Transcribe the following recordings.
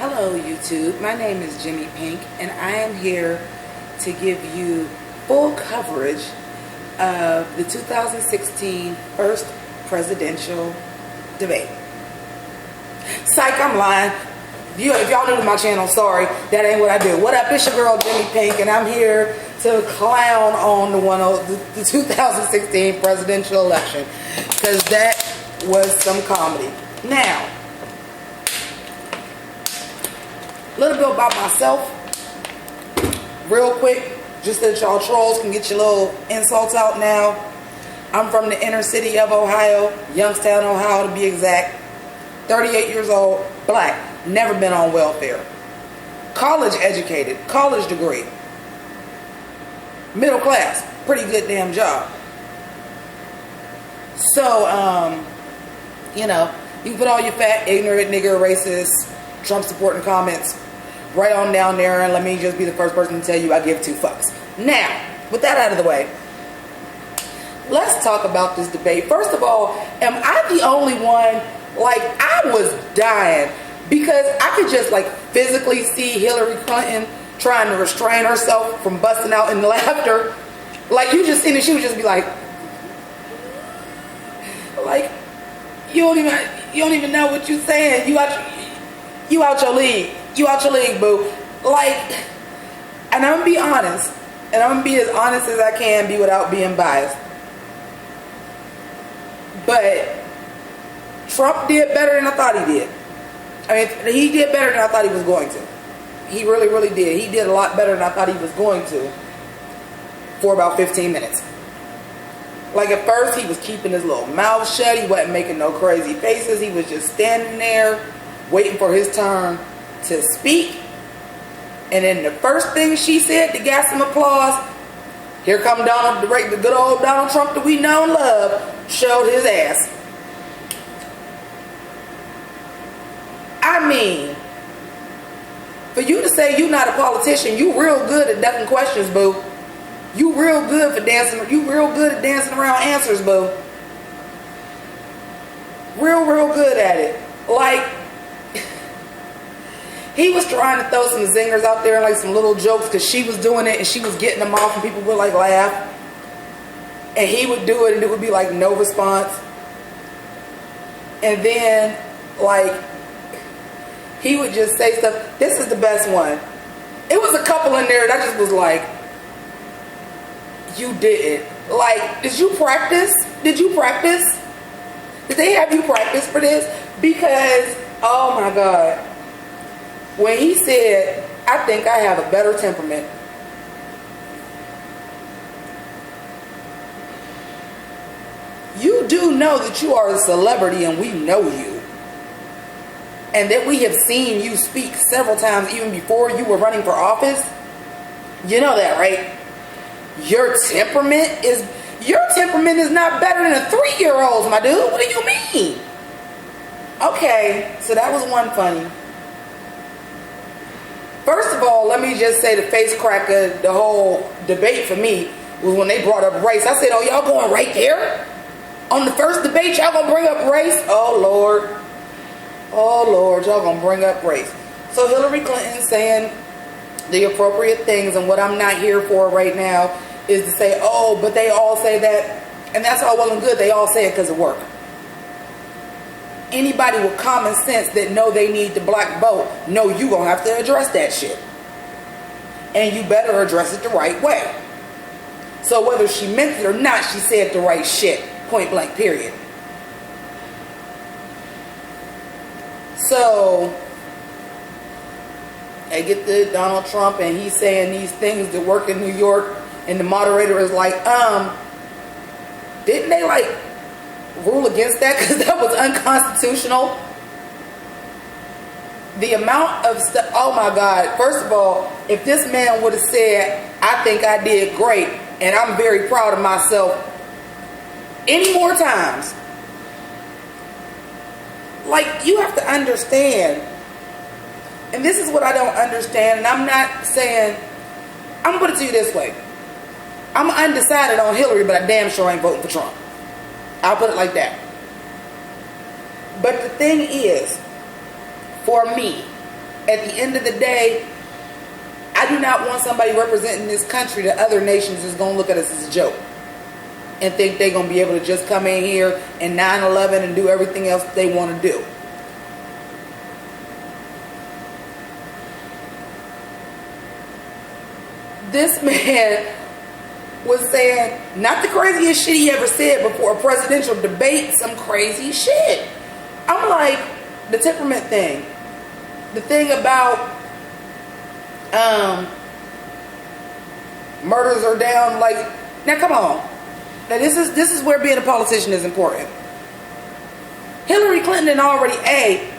Hello YouTube, my name is Jimmi Pynk and I am here to give you full coverage of the 2016 first presidential debate. Psych, I'm lying. If y'all new to my channel, sorry, that ain't what I do. What up, it's your girl Jimmi Pynk and I'm here to clown on the 2016 presidential election because that was some comedy. Now, a little bit about myself, real quick, just so that y'all trolls can get your little insults out now. I'm from the inner city of Ohio, Youngstown, Ohio to be exact. 38 years old, black, never been on welfare. College educated, college degree. Middle class, pretty good damn job. So, you know, you can put all your fat, ignorant, nigger, racist, Trump supporting comments right on down there, and let me just be the first person to tell you I give two fucks. Now, with that out of the way, let's talk about this debate. First of all, am I the only one? Like, I was dying because I could just like physically see Hillary Clinton trying to restrain herself from busting out in laughter. Like, you just seen it, she would just be like you don't even know what you're saying. You out your league. You out your league, boo. Like, and I'm gonna be honest, and I'm gonna be as honest as I can be without being biased. But Trump did better than I thought he did. I mean, he did better than I thought he was going to. He really, really did. He did a lot better than I thought he was going to for about 15 minutes. Like, at first, he was keeping his little mouth shut. He wasn't making no crazy faces. He was just standing there waiting for his turn to speak. And then the first thing she said to get some applause, here come Donald, the good old Donald Trump that we know and love, showed his ass. I mean, for you to say you're not a politician, you real good at ducking questions, boo. You real good at dancing around answers, boo. Real good at it. Like, he was trying to throw some zingers out there, like some little jokes, because she was doing it and she was getting them off and people would like laugh. And he would do it and it would be like no response. And then, like, he would just say stuff. This is the best one. It was a couple in there that I just was like, you didn't. Like, did you practice? Did you practice? Did they have you practice for this? Because, oh my God. When he said, I think I have a better temperament. You do know that you are a celebrity and we know you. And that we have seen you speak several times even before you were running for office. You know that, right? Your temperament is not better than a 3-year-old's, my dude. What do you mean? Okay, so that was one funny. First of all, let me just say the face cracker, the whole debate for me was when they brought up race. I said, oh, y'all going right there? On the first debate, y'all gonna bring up race? Oh, Lord, y'all gonna bring up race. So Hillary Clinton saying the appropriate things, and what I'm not here for right now is to say, oh, but they all say that, and that's all well and good. They all say it because of work. Anybody with common sense that know they need the black vote, know you gonna have to address that shit. And you better address it the right way. So whether she meant it or not, she said the right shit. Point blank, period. So, I get the Donald Trump and he's saying these things that work in New York, and the moderator is like, didn't they like rule against that because that was unconstitutional? The amount of stuff, oh my God. First of all, if this man would have said, I think I did great and I'm very proud of myself any more times, like, you have to understand, and this is what I don't understand, and I'm not saying, I'm going to put it to you this way. I'm undecided on Hillary, but I damn sure ain't voting for Trump. I'll put it like that. But the thing is, for me, at the end of the day, I do not want somebody representing this country to other nations is going to look at us as a joke and think they're going to be able to just come in here and 9/11 and do everything else they want to do. This man was saying not the craziest shit he ever said before a presidential debate, some crazy shit. I'm like, the temperament thing, the thing about murders are down, like, now come on. Now this is where being a politician is important. Hillary Clinton already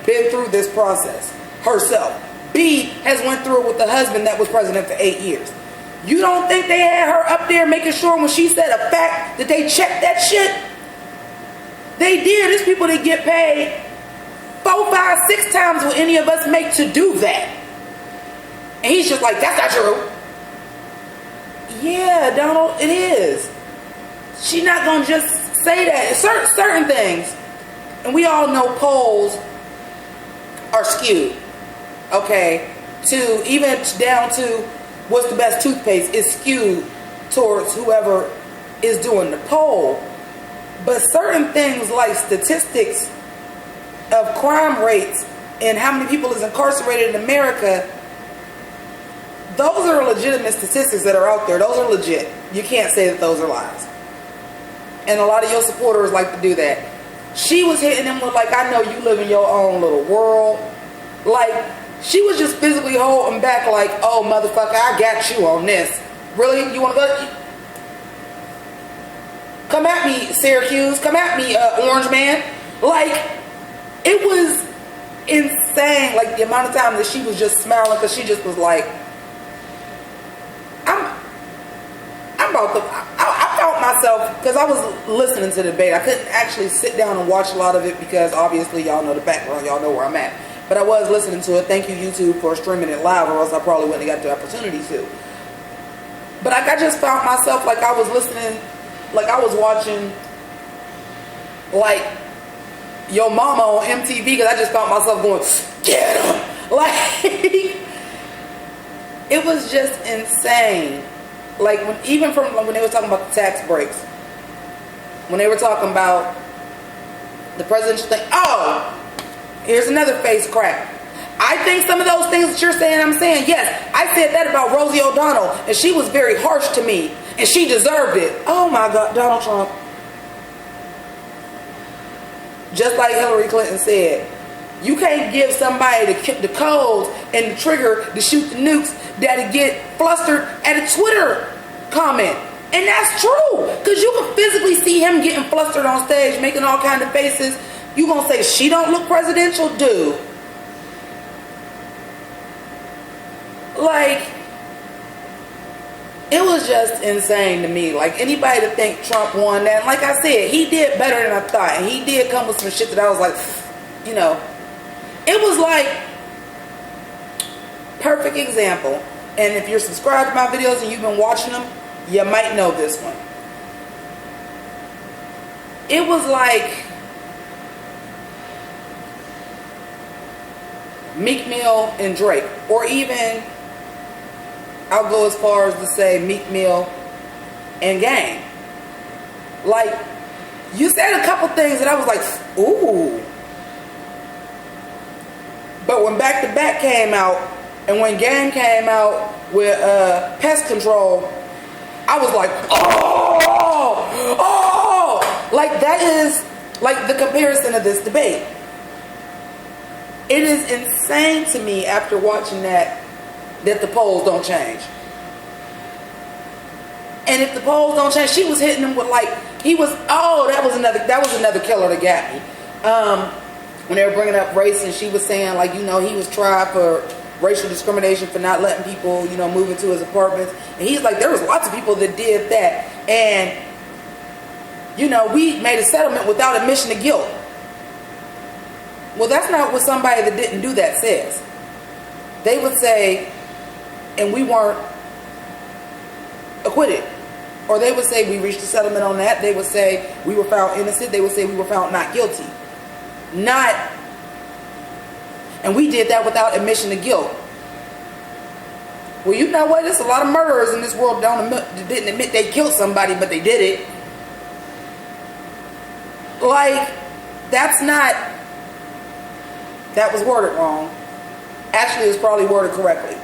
been through this process herself. B has went through it with the husband that was president for 8 years. You don't think they had her up there making sure when she said a fact that they checked that shit? They did. There's people that get paid 4, 5, 6 times what any of us make to do that. And he's just like, that's not true. Yeah, Donald, it is. She's not going to just say that. Certain things, and we all know polls are skewed, okay, to even down to what's the best toothpaste is skewed towards whoever is doing the poll. But certain things like statistics of crime rates and how many people is incarcerated in America, those are legitimate statistics that are out there. Those are legit. You can't say that those are lies. And a lot of your supporters like to do that. She was hitting them with like, I know you live in your own little world. Like, she was just physically holding back like, oh, motherfucker, I got you on this. Really? You want to go? Come at me, Syracuse. Come at me, Orange Man. Like, it was insane. Like, the amount of time that she was just smiling because she just was like, I'm about to... I felt myself, because I was listening to the debate. I couldn't actually sit down and watch a lot of it because obviously y'all know the background. Y'all know where I'm at. But I was listening to it. Thank you, YouTube, for streaming it live, or else I probably wouldn't have got the opportunity to. But like, I just found myself like I was listening, like I was watching, like, Yo Mama on MTV, because I just found myself going, get him! Like, it was just insane. Like, even when they were talking about the tax breaks, when they were talking about the presidential thing, oh! Here's another face crack. I think some of those things that you're saying, I'm saying, yes. I said that about Rosie O'Donnell, and she was very harsh to me, and she deserved it. Oh my God, Donald Trump. Just like Hillary Clinton said, you can't give somebody the codes and the trigger to shoot the nukes that'll get flustered at a Twitter comment. And that's true, because you can physically see him getting flustered on stage, making all kinds of faces. You gonna say she don't look presidential? Dude. Like, it was just insane to me. Like, anybody to think Trump won that, and like I said, he did better than I thought. And he did come with some shit that I was like, you know, it was like, perfect example. And if you're subscribed to my videos and you've been watching them, you might know this one. It was like Meek Mill and Drake, or even I'll go as far as to say Meek Mill and Game. Like, you said a couple things that I was like, ooh. But when Back to Back came out, and when Game came out with Pest Control, I was like, oh, like that is like the comparison of this debate. It is insane to me after watching that the polls don't change. And if the polls don't change, she was hitting him with like, that was another killer that got me. When they were bringing up race, and she was saying like, you know, he was tried for racial discrimination for not letting people, you know, move into his apartments. And he's like, there was lots of people that did that. And, you know, we made a settlement without admission of guilt. Well, that's not what somebody that didn't do that says. They would say, and we weren't acquitted. Or they would say, we reached a settlement on that. They would say, we were found innocent. They would say, we were found not guilty. Not, And we did that without admission of guilt. Well, you know what? There's a lot of murderers in this world didn't admit they killed somebody, but they did it. Like, that was worded wrong. Actually, it was probably worded correctly.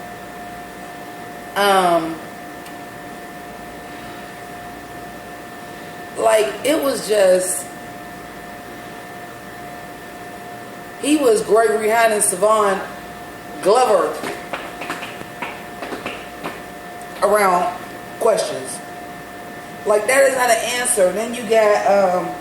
Like, it was just, he was Gregory Hines Savon Glover around questions. Like, that is not an answer. Then you got,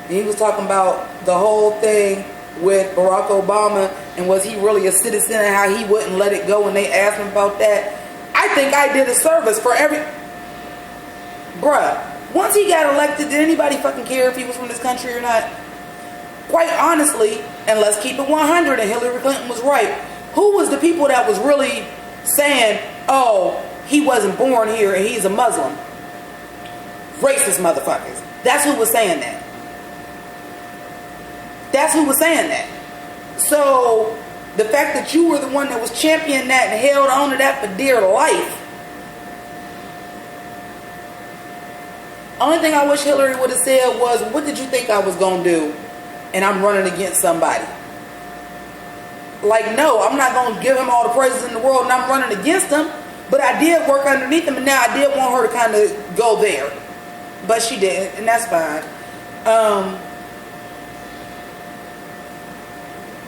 he was talking about the whole thing with Barack Obama and was he really a citizen and how he wouldn't let it go when they asked him about that. I think I did a service for bruh, once he got elected, did anybody fucking care if he was from this country or not? Quite honestly, and let's keep it 100, and Hillary Clinton was right. Who was the people that was really saying, oh, he wasn't born here and he's a Muslim? Racist motherfuckers. That's who was saying that. That's who was saying that. So, the fact that you were the one that was championing that and held on to that for dear life. Only thing I wish Hillary would have said was, what did you think I was going to do? And I'm running against somebody. Like, no, I'm not going to give him all the praises in the world and I'm running against him. But I did work underneath him and now I did want her to kind of go there. But she didn't, and that's fine.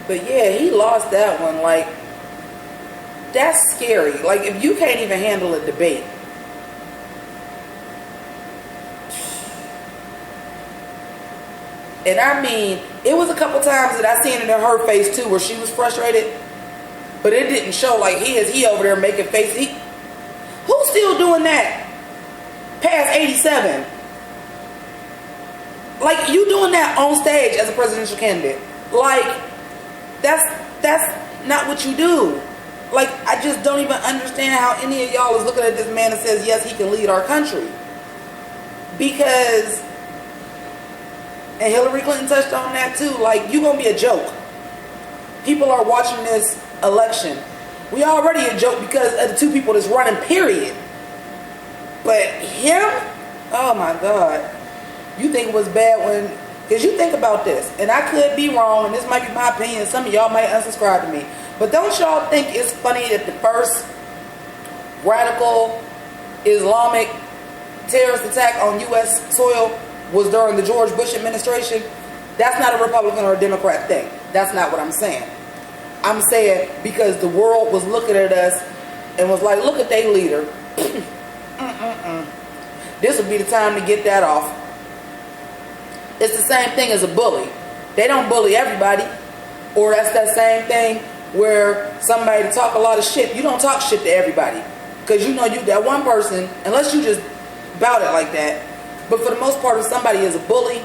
But yeah, he lost that one. Like, that's scary. Like, if you can't even handle a debate. And I mean, it was a couple times that I seen it in her face too, where she was frustrated. But it didn't show. Like, he over there making faces. Who's still doing that? Past 87. Like, you doing that on stage as a presidential candidate. Like, that's not what you do. Like, I just don't even understand how any of y'all is looking at this man and says, yes, he can lead our country. Because, and Hillary Clinton touched on that too, like, you gonna be a joke. People are watching this election. We already a joke because of the two people that's running, period. But him? Oh my God. You think it was bad when, because you think about this, and I could be wrong, and this might be my opinion, some of y'all might unsubscribe to me, but don't y'all think it's funny that the first radical Islamic terrorist attack on U.S. soil was during the George Bush administration? That's not a Republican or a Democrat thing. That's not what I'm saying. I'm saying because the world was looking at us and was like, look at their leader. This would be the time to get that off. It's the same thing as a bully. They don't bully everybody. Or that's that same thing where somebody to talk a lot of shit. You don't talk shit to everybody. Because you know you that one person, unless you just bout it like that. But for the most part, if somebody is a bully,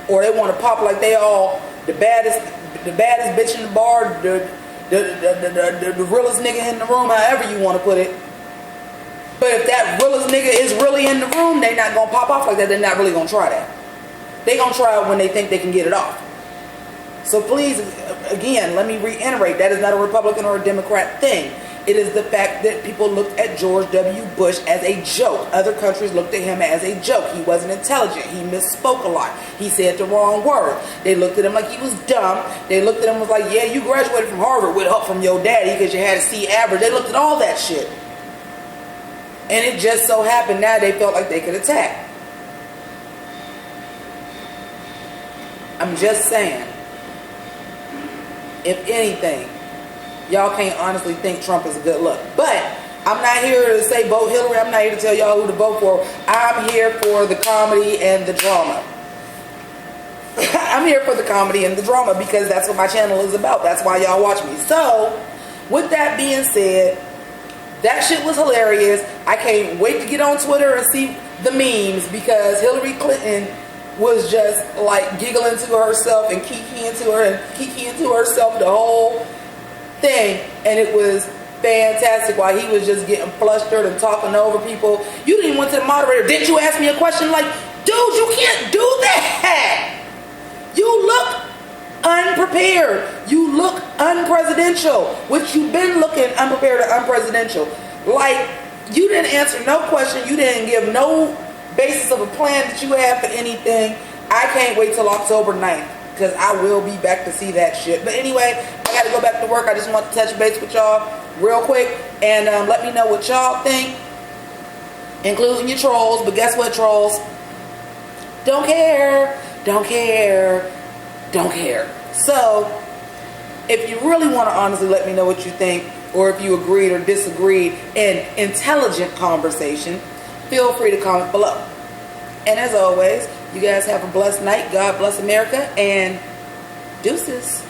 or they want to pop like they all the baddest bitch in the bar, the realest nigga in the room, however you want to put it. But if that realest nigga is really in the room, they not going to pop off like that. They're not really going to try that. They going to try it when they think they can get it off. So please, again, let me reiterate, that is not a Republican or a Democrat thing. It is the fact that people looked at George W. Bush as a joke. Other countries looked at him as a joke. He wasn't intelligent. He misspoke a lot. He said the wrong word. They looked at him like he was dumb. They looked at him and was like, yeah, you graduated from Harvard with help from your daddy because you had a C average. They looked at all that shit. And it just so happened now they felt like they could attack. I'm just saying, if anything, y'all can't honestly think Trump is a good look. But I'm not here to say vote Hillary. I'm not here to tell y'all who to vote for. I'm here for the comedy and the drama. I'm here for the comedy and the drama because that's what my channel is about. That's why y'all watch me. So, with that being said, that shit was hilarious. I can't wait to get on Twitter and see the memes because Hillary Clinton was just like giggling to herself and kikiing to herself the whole thing, and it was fantastic while he was just getting flustered and talking over people. You didn't even went to the moderator. Didn't you ask me a question? Like, dude, you can't do that. You look unprepared. You look unpresidential, which you've been looking unprepared and unpresidential. Like, you didn't answer no question. You didn't give no basis of a plan that you have for anything. I can't wait till October 9th because I will be back to see that shit. But anyway, I got to go back to work. I just want to touch base with y'all real quick and let me know what y'all think, including your trolls. But guess what, trolls? Don't care. Don't care. Don't care. So, if you really want to honestly let me know what you think, or if you agreed or disagreed in intelligent conversation, feel free to comment below. And as always, you guys have a blessed night. God bless America, and deuces.